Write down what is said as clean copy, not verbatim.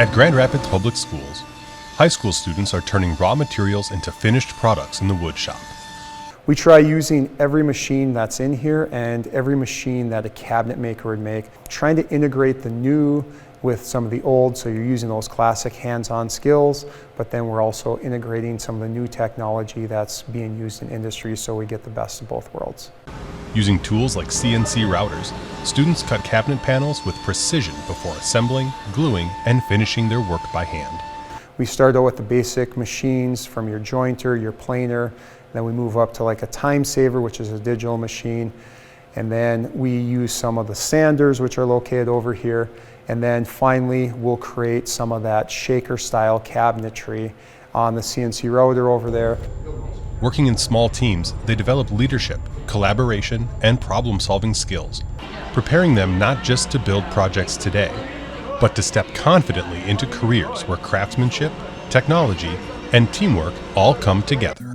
At Grand Rapids Public Schools, high school students are turning raw materials into finished products in the woodshop. We try using every machine that's in here and every machine that a cabinet maker would make, trying to integrate the new with some of the old, so you're using those classic hands-on skills, but then we're also integrating some of the new technology that's being used in industry so we get the best of both worlds. Using tools like CNC routers, students cut cabinet panels with precision before assembling, gluing, and finishing their work by hand. We start out with the basic machines from your jointer, your planer, then we move up to like a time saver, which is a digital machine, and then we use some of the sanders, which are located over here, and then finally we'll create some of that shaker style cabinetry on the CNC router over there. Working in small teams, they develop leadership, collaboration, and problem-solving skills, preparing them not just to build projects today, but to step confidently into careers where craftsmanship, technology, and teamwork all come together.